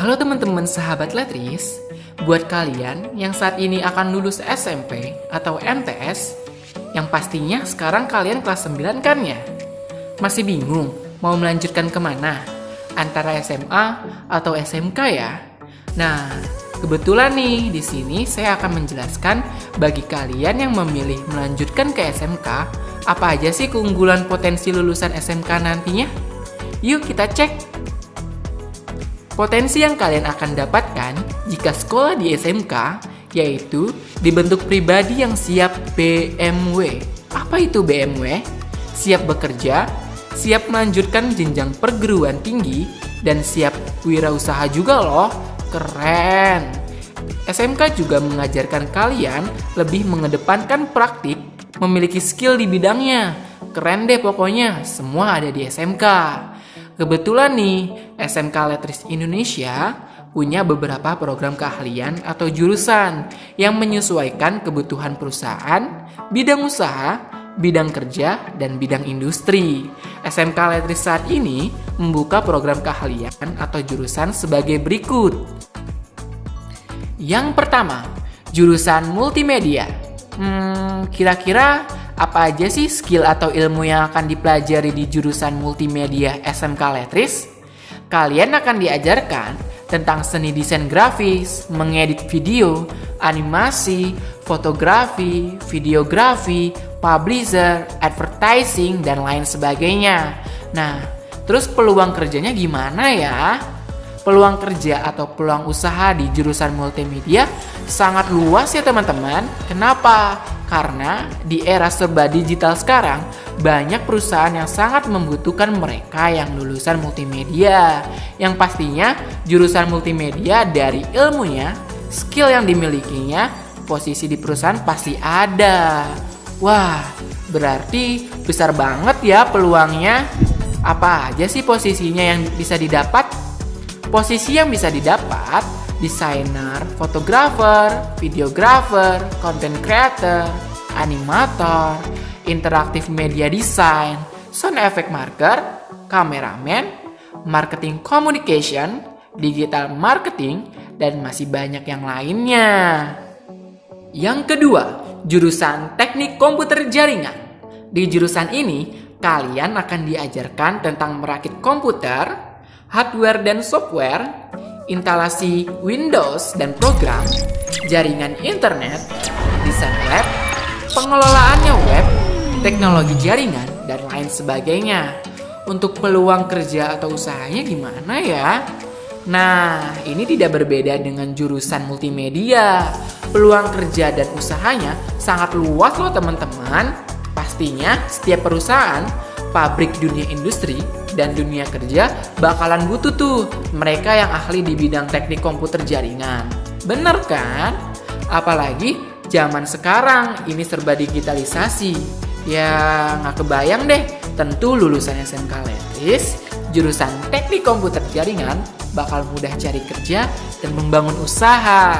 Halo teman-teman sahabat Letris, buat kalian yang saat ini akan lulus SMP atau MTS, yang pastinya sekarang kalian kelas 9 kan ya? Masih bingung mau melanjutkan kemana? Antara SMA atau SMK ya? Nah, kebetulan nih di sini saya akan menjelaskan bagi kalian yang memilih melanjutkan ke SMK, apa aja sih keunggulan potensi lulusan SMK nantinya? Yuk kita cek! Potensi yang kalian akan dapatkan jika sekolah di SMK yaitu dibentuk pribadi yang siap BMW. Apa itu BMW? Siap bekerja, siap melanjutkan jenjang perguruan tinggi, dan siap wirausaha juga loh. Keren! SMK juga mengajarkan kalian lebih mengedepankan praktik, memiliki skill di bidangnya. Keren deh pokoknya, semua ada di SMK. Kebetulan nih, SMK Letris Indonesia punya beberapa program keahlian atau jurusan yang menyesuaikan kebutuhan perusahaan, bidang usaha, bidang kerja, dan bidang industri. SMK Letris saat ini membuka program keahlian atau jurusan sebagai berikut. Yang pertama, jurusan multimedia. Kira-kira apa aja sih skill atau ilmu yang akan dipelajari di jurusan multimedia SMK Letris? Kalian akan diajarkan tentang seni desain grafis, mengedit video, animasi, fotografi, videografi, publisher, advertising, dan lain sebagainya. Nah, terus peluang kerjanya gimana ya? Peluang kerja atau peluang usaha di jurusan multimedia sangat luas ya teman-teman. Kenapa? Karena di era serba digital sekarang, banyak perusahaan yang sangat membutuhkan mereka yang lulusan multimedia. Yang pastinya jurusan multimedia dari ilmunya, skill yang dimilikinya, posisi di perusahaan pasti ada. Wah, berarti besar banget ya peluangnya. Apa aja sih posisinya yang bisa didapat? Posisi yang bisa didapat, desainer, fotografer, videografer, content creator, animator, interaktif media design, sound effect marker, kameramen, marketing communication, digital marketing, dan masih banyak yang lainnya. Yang kedua, jurusan teknik komputer jaringan. Di jurusan ini, kalian akan diajarkan tentang merakit komputer, hardware dan software, instalasi Windows dan program, jaringan internet, desain web, pengelolaannya web, teknologi jaringan, dan lain sebagainya. Untuk peluang kerja atau usahanya gimana ya? Nah, ini tidak berbeda dengan jurusan multimedia. Peluang kerja dan usahanya sangat luas loh teman-teman. Pastinya setiap perusahaan, pabrik dunia industri, dan dunia kerja bakalan butuh tuh mereka yang ahli di bidang teknik komputer jaringan. Bener kan? Apalagi zaman sekarang ini serba digitalisasi. Ya nggak kebayang deh, tentu lulusan SMK Letris, jurusan teknik komputer jaringan bakal mudah cari kerja dan membangun usaha.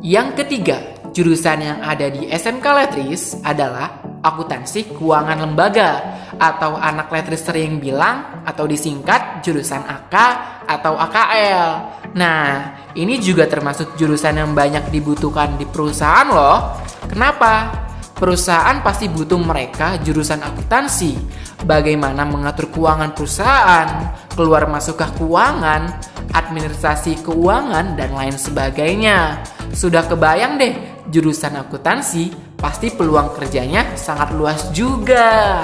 Yang ketiga, jurusan yang ada di SMK Letris adalah akuntansi keuangan lembaga, atau anak Letris sering bilang atau disingkat jurusan AK atau AKL. Nah, ini juga termasuk jurusan yang banyak dibutuhkan di perusahaan loh. Kenapa? Perusahaan pasti butuh mereka jurusan akuntansi. Bagaimana mengatur keuangan perusahaan, keluar masukah keuangan, administrasi keuangan, dan lain sebagainya. Sudah kebayang deh, jurusan akuntansi pasti peluang kerjanya sangat luas juga.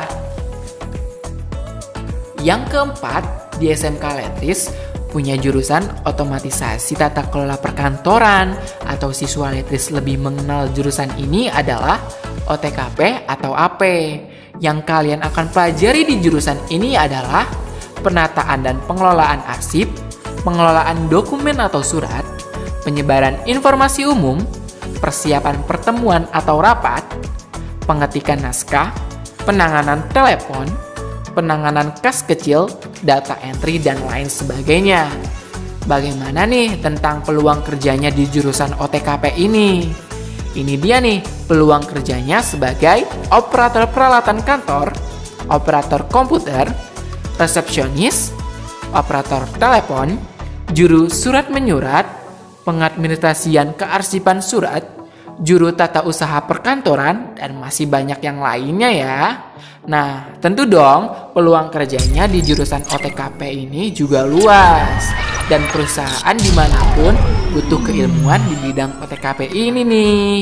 Yang keempat, di SMK Letris punya jurusan otomatisasi tata kelola perkantoran, atau siswa Letris lebih mengenal jurusan ini adalah OTKP atau AP. Yang kalian akan pelajari di jurusan ini adalah penataan dan pengelolaan arsip, pengelolaan dokumen atau surat, penyebaran informasi umum, persiapan pertemuan atau rapat, pengetikan naskah, penanganan telepon, penanganan kas kecil, data entry, dan lain sebagainya. Bagaimana nih tentang peluang kerjanya di jurusan OTKP ini? Ini dia nih peluang kerjanya sebagai operator peralatan kantor, operator komputer, resepsionis, operator telepon, juru surat menyurat, pengadministrasian kearsipan surat, juru tata usaha perkantoran, dan masih banyak yang lainnya ya. Nah, tentu dong peluang kerjanya di jurusan OTKP ini juga luas. Dan perusahaan dimanapun butuh keilmuan di bidang OTKP ini nih.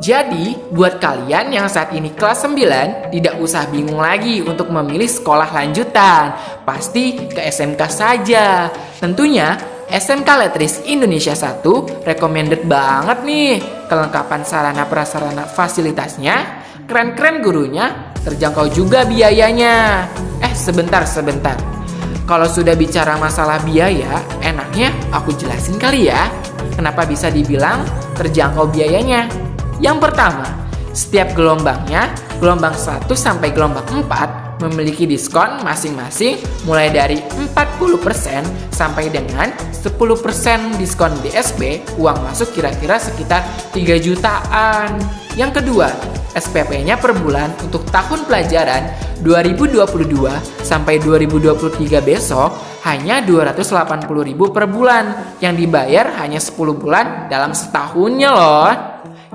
Jadi, buat kalian yang saat ini kelas 9, tidak usah bingung lagi untuk memilih sekolah lanjutan. Pasti ke SMK saja. Tentunya, SMK Letris Indonesia 1 recommended banget nih. Kelengkapan sarana prasarana fasilitasnya, keren-keren gurunya, terjangkau juga biayanya. Sebentar. Kalau sudah bicara masalah biaya, enaknya aku jelasin kali ya. Kenapa bisa dibilang terjangkau biayanya? Yang pertama, setiap gelombangnya, gelombang 1 sampai gelombang 4 memiliki diskon masing-masing mulai dari 40% sampai dengan 10% diskon DSP, uang masuk kira-kira sekitar 3 jutaan. Yang kedua, SPP-nya per bulan untuk tahun pelajaran 2022 sampai 2023 besok hanya 280.000 per bulan, yang dibayar hanya 10 bulan dalam setahunnya loh.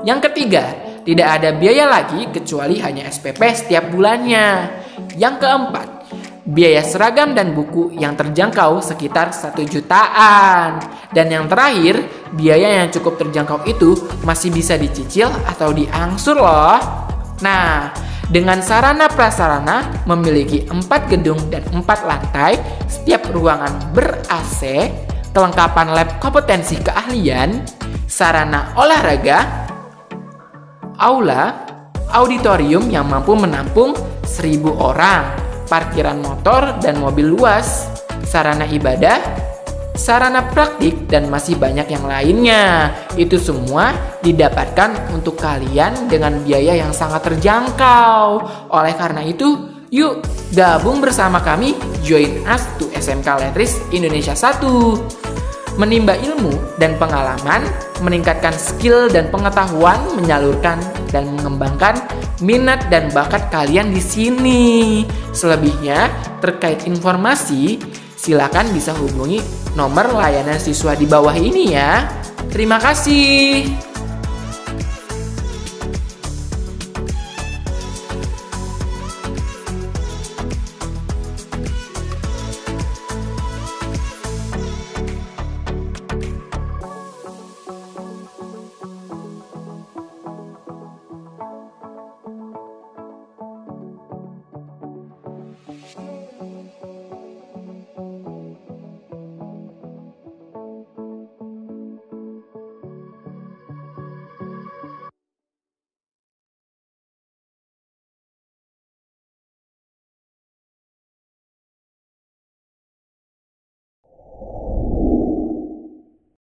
Yang ketiga, tidak ada biaya lagi kecuali hanya SPP setiap bulannya. Yang keempat, biaya seragam dan buku yang terjangkau sekitar 1 jutaan. Dan yang terakhir, biaya yang cukup terjangkau itu masih bisa dicicil atau diangsur loh. Nah, dengan sarana prasarana memiliki 4 gedung dan 4 lantai, setiap ruangan ber-AC, kelengkapan lab kompetensi keahlian, sarana olahraga, aula, auditorium yang mampu menampung 1.000 orang, parkiran motor dan mobil luas, sarana ibadah, sarana praktik, dan masih banyak yang lainnya. Itu semua didapatkan untuk kalian dengan biaya yang sangat terjangkau. Oleh karena itu, yuk gabung bersama kami, join us to SMK Letris Indonesia 1. Menimba ilmu dan pengalaman, meningkatkan skill dan pengetahuan, menyalurkan dan mengembangkan minat dan bakat kalian di sini. Selebihnya, terkait informasi, silakan bisa hubungi nomor layanan siswa di bawah ini ya. Terima kasih.